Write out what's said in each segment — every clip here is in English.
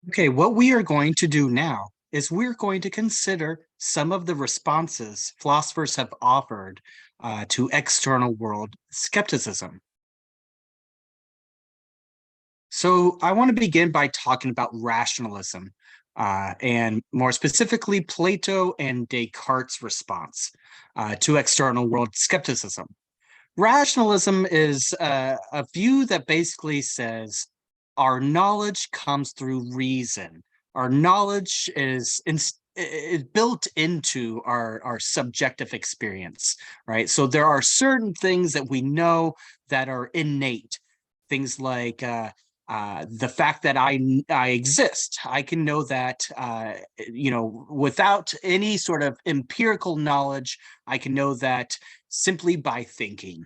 Okay, what we are going to do now is we're going to consider some of the responses philosophers have offered to external world skepticism. So I want to begin by talking about rationalism, and more specifically, Plato and Descartes' response to external world skepticism. Rationalism is a view that basically says our knowledge comes through reason. Our knowledge is built into our subjective experience, right? So there are certain things that we know that are innate. Things like the fact that I exist. I can know that without any sort of empirical knowledge. I can know that simply by thinking.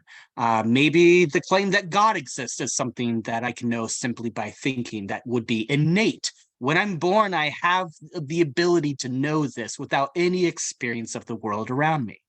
Maybe the claim that God exists is something that I can know simply by thinking. That would be innate. When I'm born, I have the ability to know this without any experience of the world around me.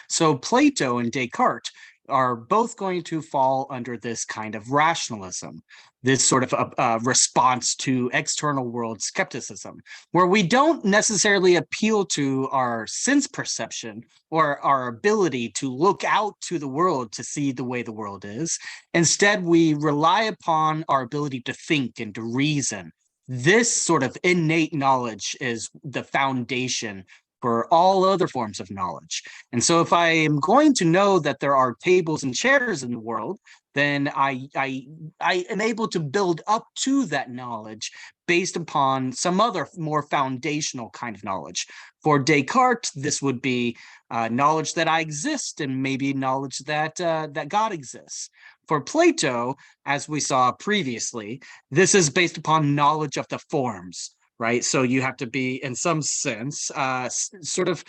So Plato and Descartes are both going to fall under this kind of rationalism, this sort of a response to external world skepticism, where we don't necessarily appeal to our sense perception or our ability to look out to the world to see the way the world is. Instead, we rely upon our ability to think and to reason. This sort of innate knowledge is the foundation for all other forms of knowledge. And so if I am going to know that there are tables and chairs in the world, then I am able to build up to that knowledge based upon some other more foundational kind of knowledge. For Descartes, this would be knowledge that I exist, and maybe knowledge that God exists. For Plato, as we saw previously, this is based upon knowledge of the forms, right? So you have to be, in some sense, sort of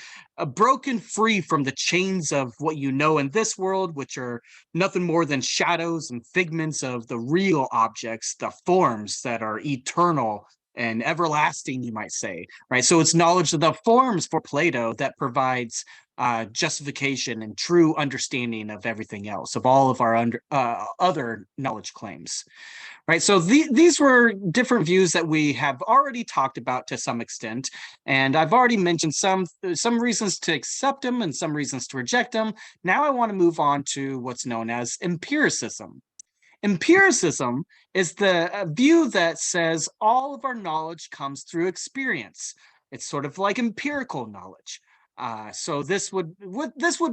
broken free from the chains of what you know in this world, which are nothing more than shadows and figments of the real objects, the forms that are eternal and everlasting, you might say, right? So it's knowledge of the forms for Plato that provides justification and true understanding of everything else, of all of our other knowledge claims. Right. So these were different views that we have already talked about to some extent, and I've already mentioned some reasons to accept them and some reasons to reject them. Now I want to move on to what's known as empiricism. Empiricism is the view that says all of our knowledge comes through experience. It's sort of like empirical knowledge. So this would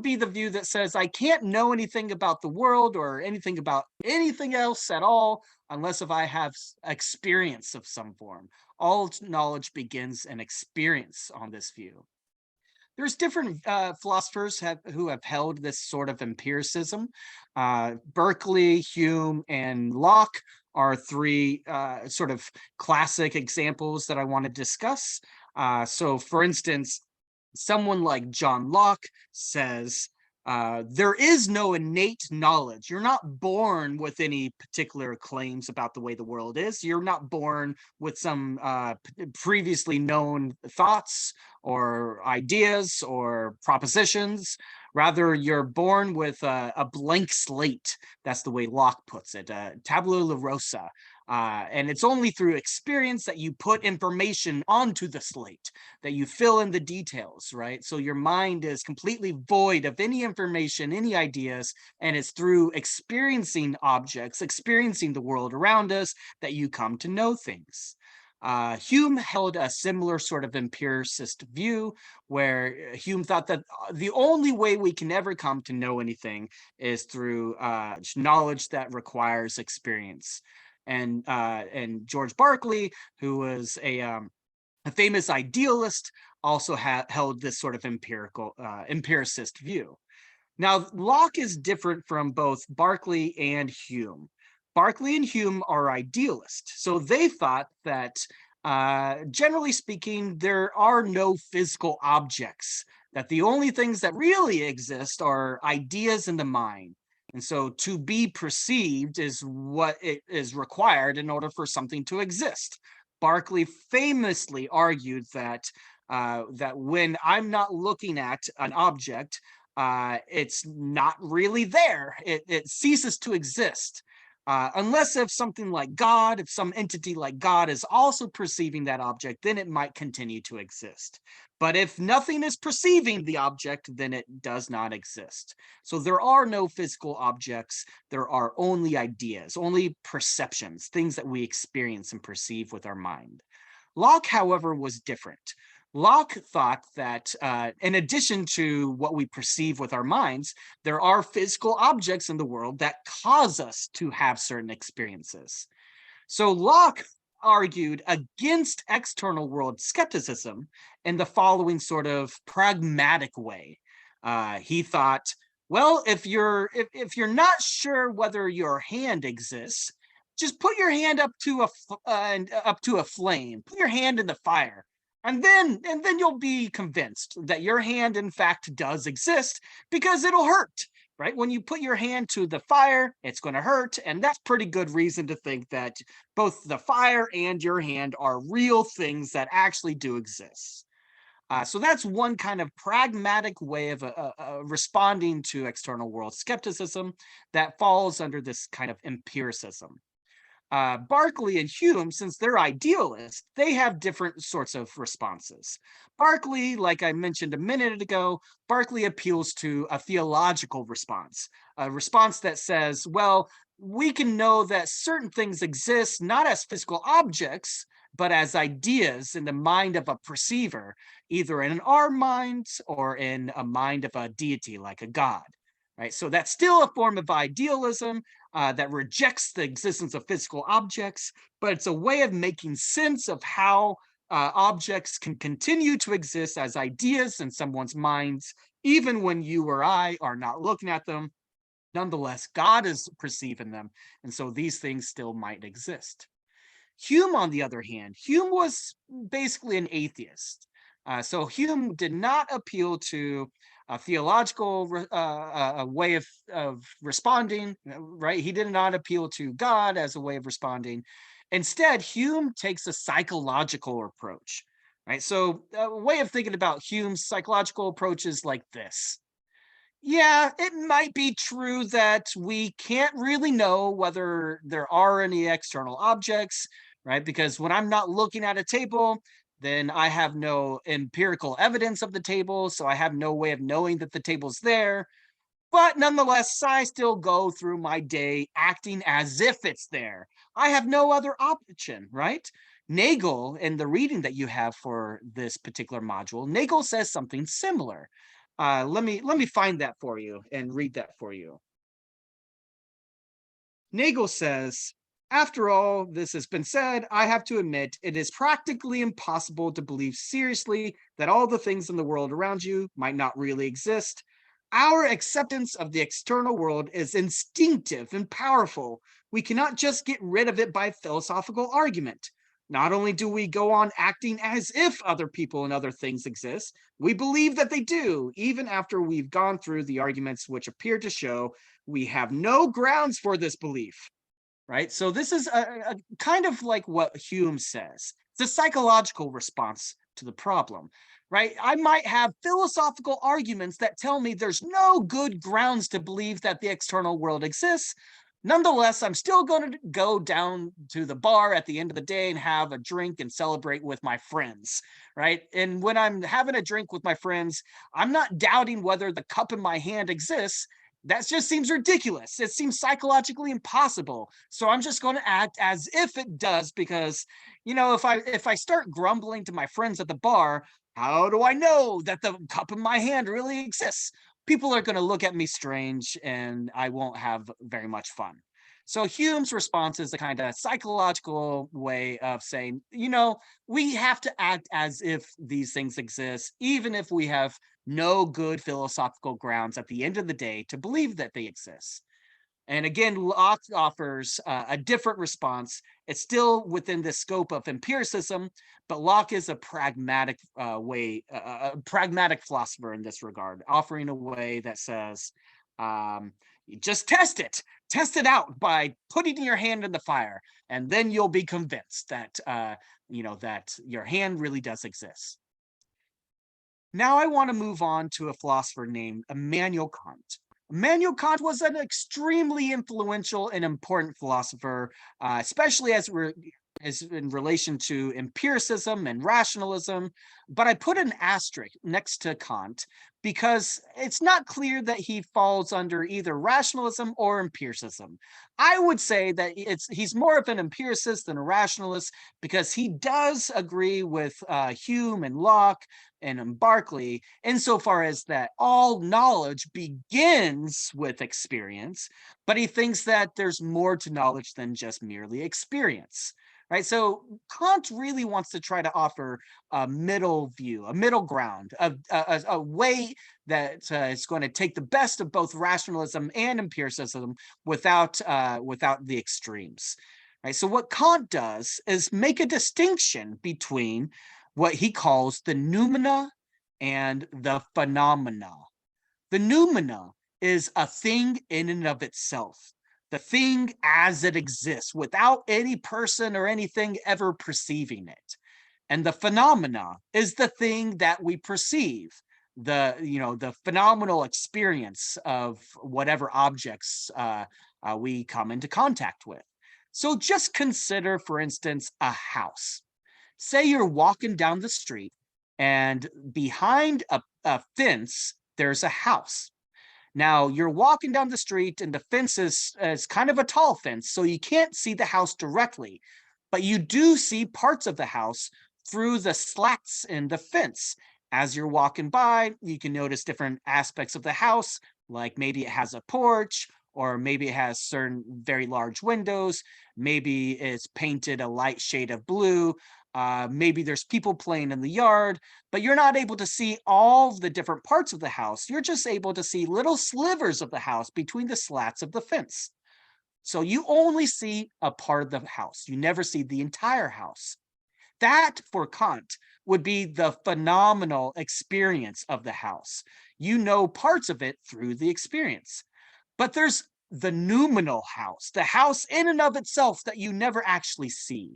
be the view that says I can't know anything about the world or anything about anything else at all unless if I have experience of some form. All knowledge begins in experience on this view. There's different philosophers who have held this sort of empiricism. Berkeley, Hume, and Locke are three sort of classic examples that I want to discuss. So, for instance, someone like John Locke says, there is no innate knowledge. You're not born with any particular claims about the way the world is. You're not born with some previously known thoughts or ideas or propositions. Rather, you're born with a blank slate. That's the way Locke puts it, tabula rasa. And it's only through experience that you put information onto the slate, that you fill in the details, right? So your mind is completely void of any information, any ideas, and it's through experiencing objects, experiencing the world around us, that you come to know things. Hume held a similar sort of empiricist view where Hume thought that the only way we can ever come to know anything is through knowledge that requires experience. And George Berkeley, who was a famous idealist, also held this sort of empiricist view. Now, Locke is different from both Berkeley and Hume. Berkeley and Hume are idealists, so they thought that, generally speaking, there are no physical objects, that the only things that really exist are ideas in the mind. And so to be perceived is what it is required in order for something to exist. Berkeley famously argued that when I'm not looking at an object, it's not really there. It ceases to exist. Unless if something like God, if some entity like God is also perceiving that object, then it might continue to exist. But if nothing is perceiving the object, then it does not exist. So there are no physical objects. There are only ideas, only perceptions, things that we experience and perceive with our mind. Locke, however, was different. Locke thought that in addition to what we perceive with our minds, there are physical objects in the world that cause us to have certain experiences. So Locke argued against external world skepticism in the following sort of pragmatic way. He thought, well, if you're not sure whether your hand exists, just put your hand up to a flame. Put your hand in the fire, and then you'll be convinced that your hand in fact does exist because it'll hurt. Right? When you put your hand to the fire, it's going to hurt. And that's pretty good reason to think that both the fire and your hand are real things that actually do exist. So that's one kind of pragmatic way of responding to external world skepticism that falls under this kind of empiricism. Berkeley and Hume, since they're idealists, they have different sorts of responses. Berkeley, like I mentioned a minute ago, Berkeley appeals to a theological response, a response that says, well, we can know that certain things exist not as physical objects, but as ideas in the mind of a perceiver, either in our minds or in a mind of a deity like a god. Right? So that's still a form of idealism, that rejects the existence of physical objects, but it's a way of making sense of how objects can continue to exist as ideas in someone's minds, even when you or I are not looking at them. Nonetheless, God is perceiving them, and so these things still might exist. Hume, on the other hand, Hume was basically an atheist. So Hume did not appeal to a theological a way of responding, right? He did not appeal to God as a way of responding. Instead, Hume takes a psychological approach, right? So a way of thinking about Hume's psychological approach is like this. Yeah, it might be true that we can't really know whether there are any external objects, right? Because when I'm not looking at a table, then I have no empirical evidence of the table, so I have no way of knowing that the table's there. But nonetheless, I still go through my day acting as if it's there. I have no other option, right? Nagel, in the reading that you have for this particular module, Nagel says something similar. Let me find that for you and read that for you. Nagel says, after all this has been said, I have to admit it is practically impossible to believe seriously that all the things in the world around you might not really exist. Our acceptance of the external world is instinctive and powerful. We cannot just get rid of it by philosophical argument. Not only do we go on acting as if other people and other things exist, we believe that they do, even after we've gone through the arguments which appear to show we have no grounds for this belief. Right? So this is a kind of like what Hume says. It's a psychological response to the problem, right? I might have philosophical arguments that tell me there's no good grounds to believe that the external world exists. Nonetheless, I'm still going to go down to the bar at the end of the day and have a drink and celebrate with my friends, right? And when I'm having a drink with my friends, I'm not doubting whether the cup in my hand exists. That just seems ridiculous. It seems psychologically impossible. So I'm just going to act as if it does, because, if I start grumbling to my friends at the bar, how do I know that the cup in my hand really exists? People are going to look at me strange and I won't have very much fun. So Hume's response is a kind of psychological way of saying, we have to act as if these things exist, even if we have no good philosophical grounds at the end of the day to believe that they exist. And again, Locke offers a different response. It's still within the scope of empiricism, but Locke is a pragmatic a pragmatic philosopher in this regard, offering a way that says, just test it out by putting your hand in the fire, and then you'll be convinced that that your hand really does exist. Now I want to move on to a philosopher named Immanuel Kant. Immanuel Kant was an extremely influential and important philosopher, especially as in relation to empiricism and rationalism. But I put an asterisk next to Kant because it's not clear that he falls under either rationalism or empiricism. I would say that he's more of an empiricist than a rationalist because he does agree with Hume and Locke and Berkeley insofar as that all knowledge begins with experience, but he thinks that there's more to knowledge than just merely experience. Right. So Kant really wants to try to offer a middle view, a middle ground, a way that is going to take the best of both rationalism and empiricism without the extremes. Right. So what Kant does is make a distinction between what he calls the noumena and the phenomena. The noumena is a thing in and of itself, the thing as it exists without any person or anything ever perceiving it. And the phenomena is the thing that we perceive, the phenomenal experience of whatever objects we come into contact with. So just consider, for instance, a house. Say you're walking down the street and behind a fence, there's a house. Now you're walking down the street and the fence is kind of a tall fence, so you can't see the house directly, but you do see parts of the house through the slats in the fence. As you're walking by, you can notice different aspects of the house, like maybe it has a porch, or maybe it has certain very large windows. Maybe it's painted a light shade of blue. Maybe there's people playing in the yard, but you're not able to see all the different parts of the house. You're just able to see little slivers of the house between the slats of the fence. So you only see a part of the house. You never see the entire house. That, for Kant, would be the phenomenal experience of the house. You know parts of it through the experience. But there's the noumenal house, the house in and of itself that you never actually see.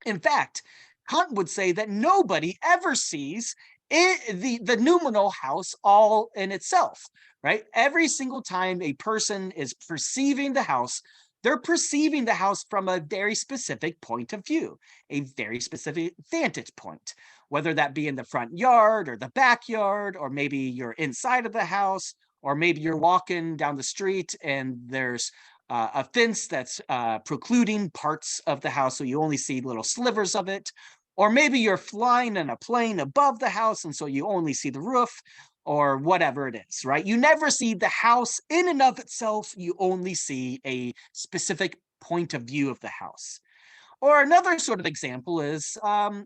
In fact, Kant would say that nobody ever sees the noumenal house all in itself, right? Every single time a person is perceiving the house, they're perceiving the house from a very specific point of view, a very specific vantage point, whether that be in the front yard or the backyard, or maybe you're inside of the house, or maybe you're walking down the street and there's a fence that's precluding parts of the house, so you only see little slivers of it. Or maybe you're flying in a plane above the house, and so you only see the roof, or whatever it is, right? You never see the house in and of itself. You only see a specific point of view of the house. Or another sort of example is,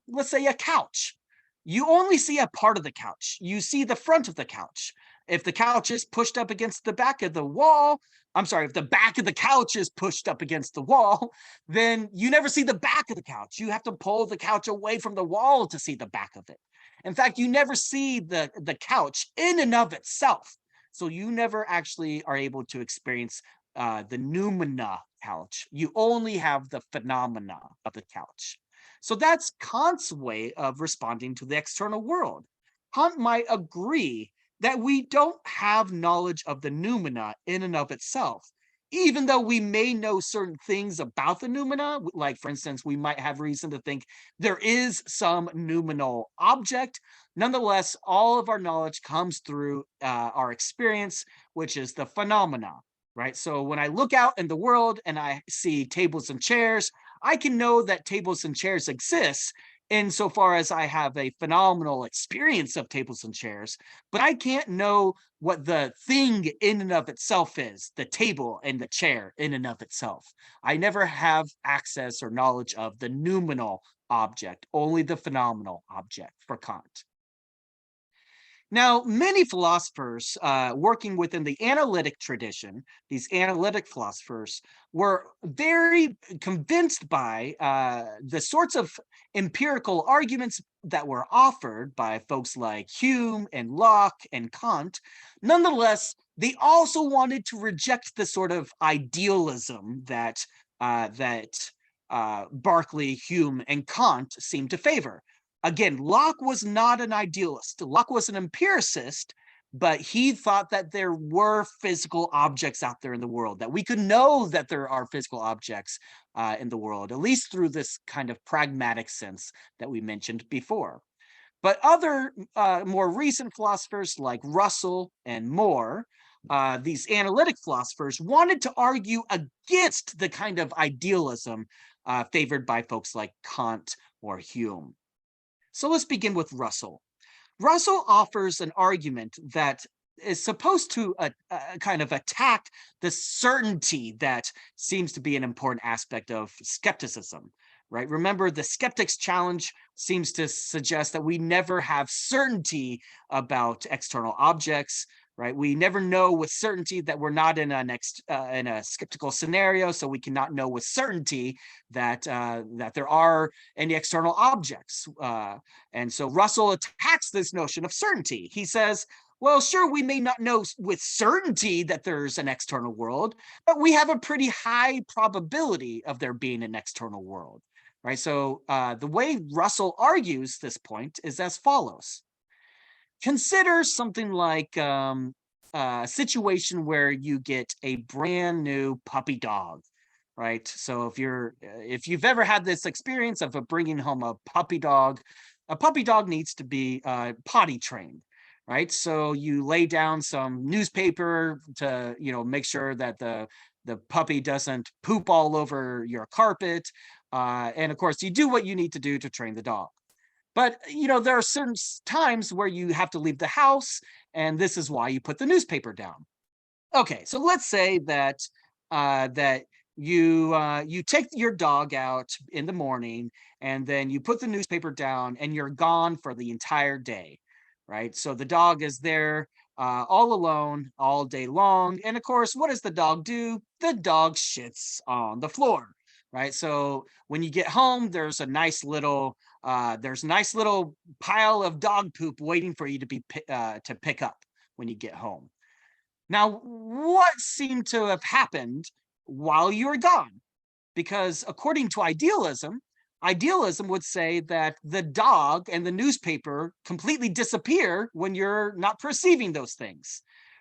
let's say, a couch. You only see a part of the couch. You see the front of the couch. If the couch is pushed up against the back of the wall, I'm sorry, if the back of the couch is pushed up against the wall, then you never see the back of the couch. You have to pull the couch away from the wall to see the back of it. In fact, you never see the couch in and of itself. So you never actually are able to experience the noumena couch. You only have the phenomena of the couch. So that's Kant's way of responding to the external world. Kant might agree that we don't have knowledge of the noumena in and of itself, even though we may know certain things about the noumena. Like, for instance, we might have reason to think there is some noumenal object. Nonetheless, all of our knowledge comes through our experience, which is the phenomena. Right. So when I look out in the world and I see tables and chairs, I can know that tables and chairs exist insofar as I have a phenomenal experience of tables and chairs, but I can't know what the thing in and of itself is, the table and the chair in and of itself. I never have access or knowledge of the noumenal object, only the phenomenal object for Kant. Now, many philosophers working within the analytic tradition, these analytic philosophers, were very convinced by the sorts of empirical arguments that were offered by folks like Hume and Locke and Kant. Nonetheless, they also wanted to reject the sort of idealism that Berkeley, Hume, and Kant seemed to favor. Again, Locke was not an idealist. Locke was an empiricist, but he thought that there were physical objects out there in the world, that we could know that there are physical objects in the world, at least through this kind of pragmatic sense that we mentioned before. But other more recent philosophers like Russell and Moore, these analytic philosophers, wanted to argue against the kind of idealism favored by folks like Kant or Hume. So let's begin with Russell. Russell offers an argument that is supposed to kind of attack the certainty that seems to be an important aspect of skepticism, right? Remember, the skeptic's challenge seems to suggest that we never have certainty about external objects, right? We never know with certainty that we're not in a skeptical scenario, so we cannot know with certainty that that there are any external objects. And so Russell attacks this notion of certainty. He says, well, sure, we may not know with certainty that there's an external world, but we have a pretty high probability of there being an external world, right? So the way Russell argues this point is as follows. Consider something like a situation where you get a brand new puppy dog, right? So if you've ever had this experience of bringing home a puppy dog needs to be potty trained, right? So you lay down some newspaper to make sure that the puppy doesn't poop all over your carpet, and of course you do what you need to do to train the dog. But there are certain times where you have to leave the house, and this is why you put the newspaper down. Okay, so let's say that you take your dog out in the morning, and then you put the newspaper down, and you're gone for the entire day, right? So the dog is there all alone all day long, and of course, what does the dog do? The dog shits on the floor, right? So when you get home, there's a nice little pile of dog poop waiting for you to pick up when you get home. Now, what seemed to have happened while you were gone? Because according to idealism would say that the dog and the newspaper completely disappear when you're not perceiving those things,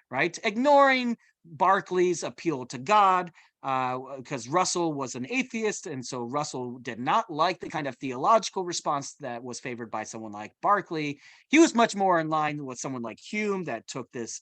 right? Ignoring Berkeley's appeal to God, because Russell was an atheist, and so Russell did not like the kind of theological response that was favored by someone like Berkeley. He was much more in line with someone like Hume that took this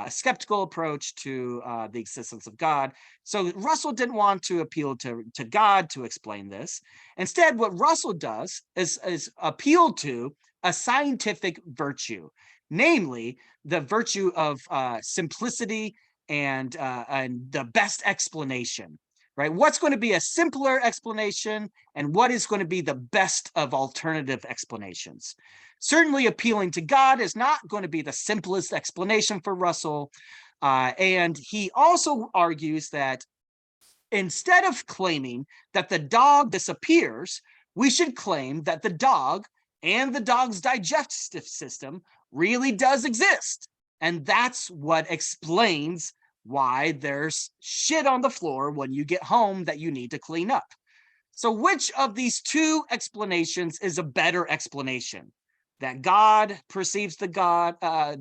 skeptical approach to the existence of God. So Russell didn't want to appeal to God to explain this. Instead, what Russell does is appeal to a scientific virtue, namely the virtue of simplicity and the best explanation, right? What's going to be a simpler explanation, and what is going to be the best of alternative explanations? Certainly appealing to God is not going to be the simplest explanation for Russell. And he also argues that instead of claiming that the dog disappears, we should claim that the dog and the dog's digestive system really does exist. And that's what explains why there's shit on the floor when you get home that you need to clean up. So which of these two explanations is a better explanation? That God perceives the dog, that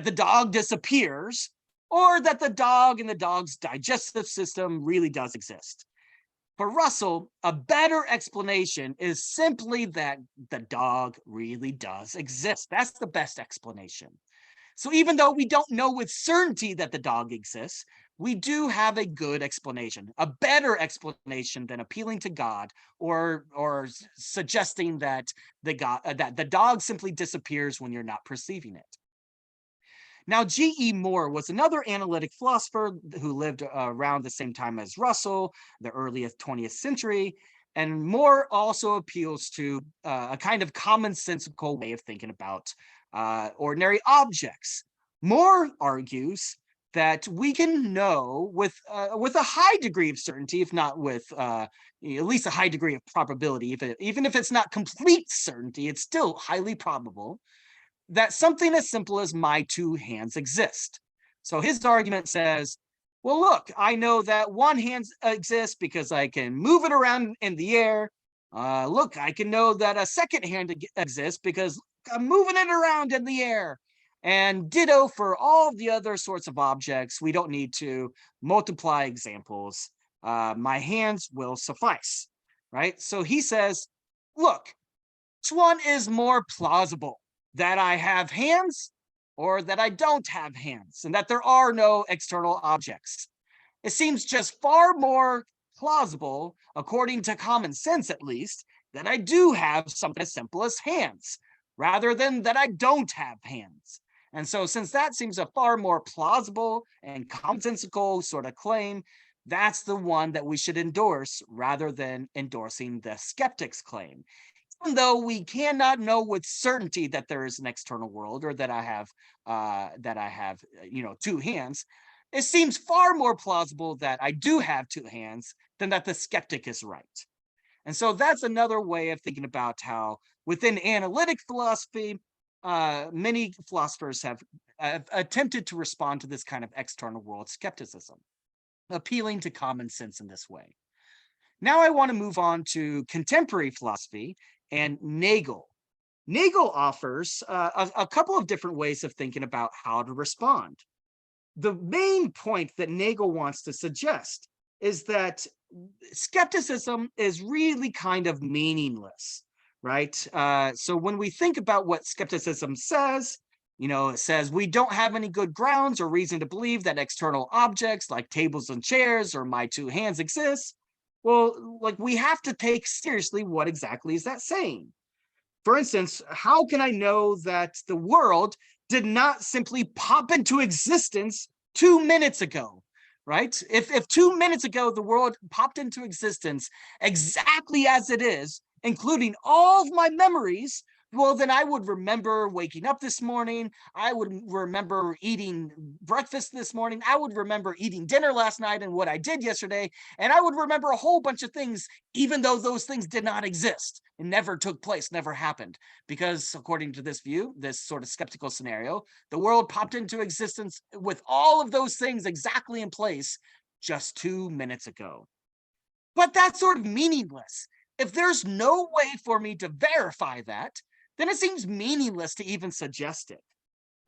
the dog disappears, or that the dog and the dog's digestive system really does exist? For Russell, a better explanation is simply that the dog really does exist. That's the best explanation. So even though we don't know with certainty that the dog exists, we do have a good explanation, a better explanation than appealing to God or suggesting that the dog simply disappears when you're not perceiving it. Now, G.E. Moore was another analytic philosopher who lived around the same time as Russell, the earliest 20th century. And Moore also appeals to a kind of commonsensical way of thinking about ordinary objects. Moore argues that we can know with a high degree of certainty, if not with at least a high degree of probability, even if it's not complete certainty, it's still highly probable that something as simple as my two hands exist. So his argument says, well, look, I know that one hand exists because I can move it around in the air. Look, I can know that a second hand exists because I'm moving it around in the air. And ditto for all the other sorts of objects. We don't need to multiply examples. My hands will suffice, right? So he says, look, which one is more plausible? That I have hands or that I don't have hands and that there are no external objects? It seems just far more plausible, according to common sense at least, that I do have something as simple as hands, rather than that I don't have hands. And so, since that seems a far more plausible and commonsensical sort of claim, that's the one that we should endorse rather than endorsing the skeptic's claim. Even though we cannot know with certainty that there is an external world or that I have two hands, it seems far more plausible that I do have two hands than that the skeptic is right. And so that's another way of thinking about how within analytic philosophy, many philosophers have attempted to respond to this kind of external world skepticism, appealing to common sense in this way. Now I want to move on to contemporary philosophy and Nagel. Nagel offers a couple of different ways of thinking about how to respond. The main point that Nagel wants to suggest is that skepticism is really kind of meaningless, right? So when we think about what skepticism says, it says we don't have any good grounds or reason to believe that external objects like tables and chairs or my two hands exist. Well, like we have to take seriously what exactly is that saying? For instance, how can I know that the world did not simply pop into existence 2 minutes ago? Right? If 2 minutes ago the world popped into existence exactly as it is, including all of my memories, well, then I would remember waking up this morning. I would remember eating breakfast this morning. I would remember eating dinner last night and what I did yesterday. And I would remember a whole bunch of things, even though those things did not exist and never took place, never happened. Because according to this view, this sort of skeptical scenario, the world popped into existence with all of those things exactly in place just 2 minutes ago. But that's sort of meaningless. If there's no way for me to verify that, then it seems meaningless to even suggest it.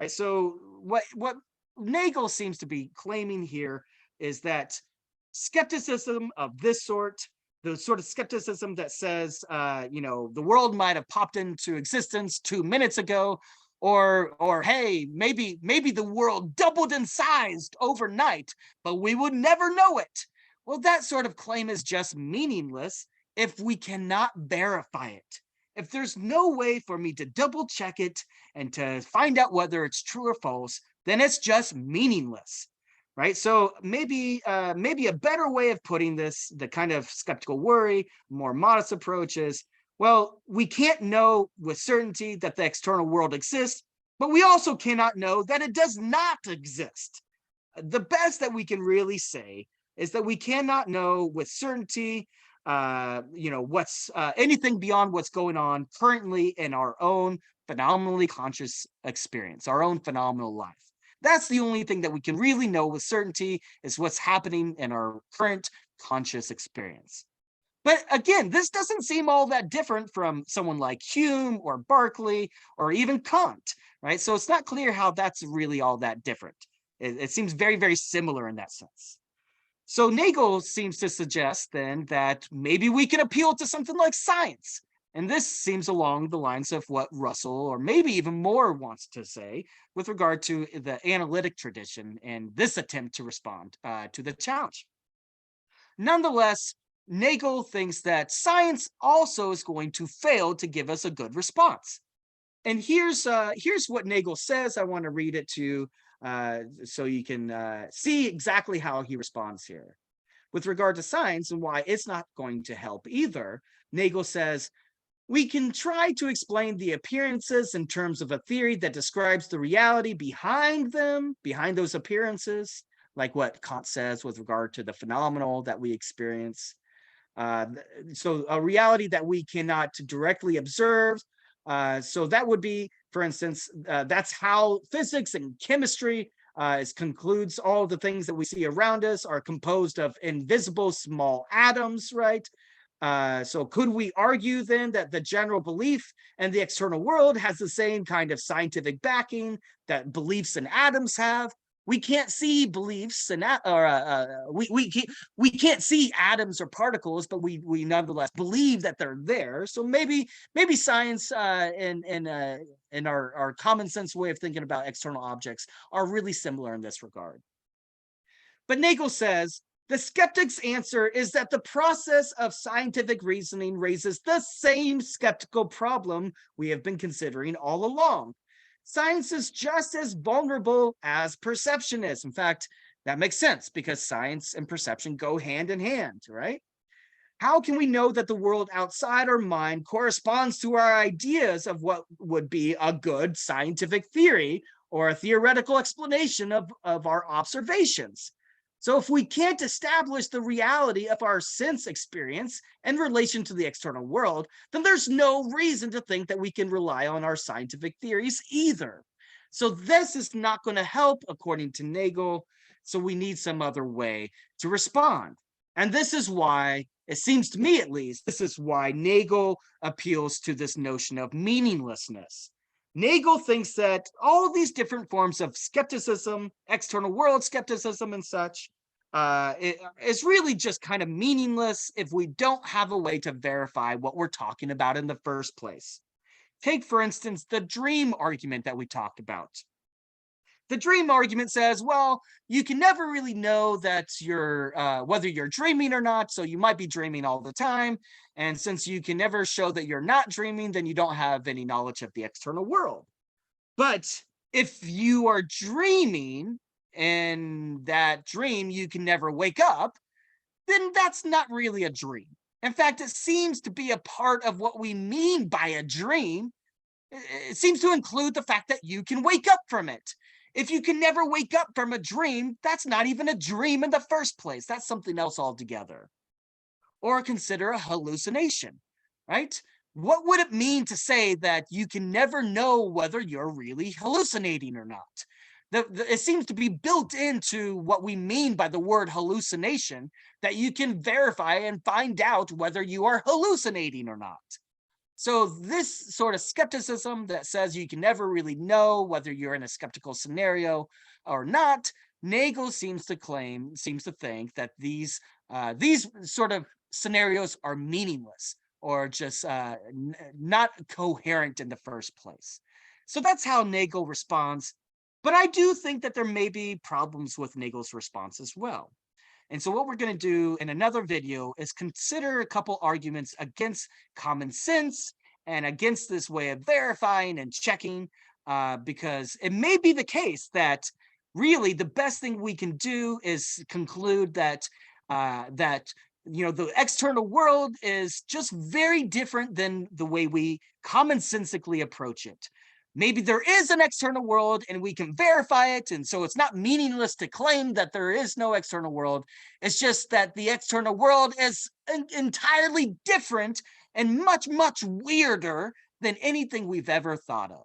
Right? So what Nagel seems to be claiming here is that skepticism of this sort, the sort of skepticism that says, the world might have popped into existence 2 minutes ago, or hey, maybe the world doubled in size overnight, but we would never know it. Well, that sort of claim is just meaningless if we cannot verify it. If there's no way for me to double check it and to find out whether it's true or false, then it's just meaningless, right? So maybe a better way of putting this, the kind of skeptical worry, more modest approach is, well, we can't know with certainty that the external world exists, but we also cannot know that it does not exist. The best that we can really say is that we cannot know with certainty what's anything beyond what's going on currently in our own phenomenally conscious experience, our own phenomenal life. That's the only thing that we can really know with certainty is what's happening in our current conscious experience. But again, this doesn't seem all that different from someone like Hume or Berkeley or even Kant, right? So it's not clear how that's really all that different. It seems very, very similar in that sense. So Nagel seems to suggest then that maybe we can appeal to something like science. And this seems along the lines of what Russell, or maybe even more, wants to say with regard to the analytic tradition and this attempt to respond to the challenge. Nonetheless, Nagel thinks that science also is going to fail to give us a good response. And here's what Nagel says. I want to read it to you so you can see exactly how he responds here. With regard to science and why it's not going to help either, Nagel says, we can try to explain the appearances in terms of a theory that describes the reality behind them, behind those appearances, like what Kant says with regard to the phenomenal that we experience. So a reality that we cannot directly observe. So that would be, for instance, that's how physics and chemistry concludes all the things that we see around us are composed of invisible small atoms, right? So could we argue then that the general belief in the external world has the same kind of scientific backing that beliefs in atoms have? We can't see beliefs and we can't see atoms or particles, but we nonetheless believe that they're there. So maybe science and our common sense way of thinking about external objects are really similar in this regard. But Nagel says the skeptic's answer is that the process of scientific reasoning raises the same skeptical problem we have been considering all along. Science is just as vulnerable as perception is. In fact, that makes sense because science and perception go hand in hand, right? How can we know that the world outside our mind corresponds to our ideas of what would be a good scientific theory or a theoretical explanation of our observations? So if we can't establish the reality of our sense experience in relation to the external world, then there's no reason to think that we can rely on our scientific theories either. So this is not going to help, according to Nagel. So we need some other way to respond. And this is why, it seems to me at least, this is why Nagel appeals to this notion of meaninglessness. Nagel thinks that all these different forms of skepticism, external world skepticism and such, is really just kind of meaningless if we don't have a way to verify what we're talking about in the first place. Take, for instance, the dream argument that we talked about. The dream argument says, well, you can never really know that you're whether you're dreaming or not, so you might be dreaming all the time. And since you can never show that you're not dreaming, then you don't have any knowledge of the external world. But if you are dreaming and that dream you can never wake up, then that's not really a dream. In fact, it seems to be a part of what we mean by a dream. It seems to include the fact that you can wake up from it. If you can never wake up from a dream, that's not even a dream in the first place. That's something else altogether. Or consider a hallucination, right? What would it mean to say that you can never know whether you're really hallucinating or not? It seems to be built into what we mean by the word hallucination, that you can verify and find out whether you are hallucinating or not. So this sort of skepticism that says you can never really know whether you're in a skeptical scenario or not, Nagel seems to think that these sort of scenarios are meaningless or just not coherent in the first place. So that's how Nagel responds. But I do think that there may be problems with Nagel's response as well. And so what we're going to do in another video is consider a couple arguments against common sense and against this way of verifying and checking, because it may be the case that really the best thing we can do is conclude that the external world is just very different than the way we commonsensically approach it. Maybe there is an external world and we can verify it. And so it's not meaningless to claim that there is no external world. It's just that the external world is entirely different and much, much weirder than anything we've ever thought of.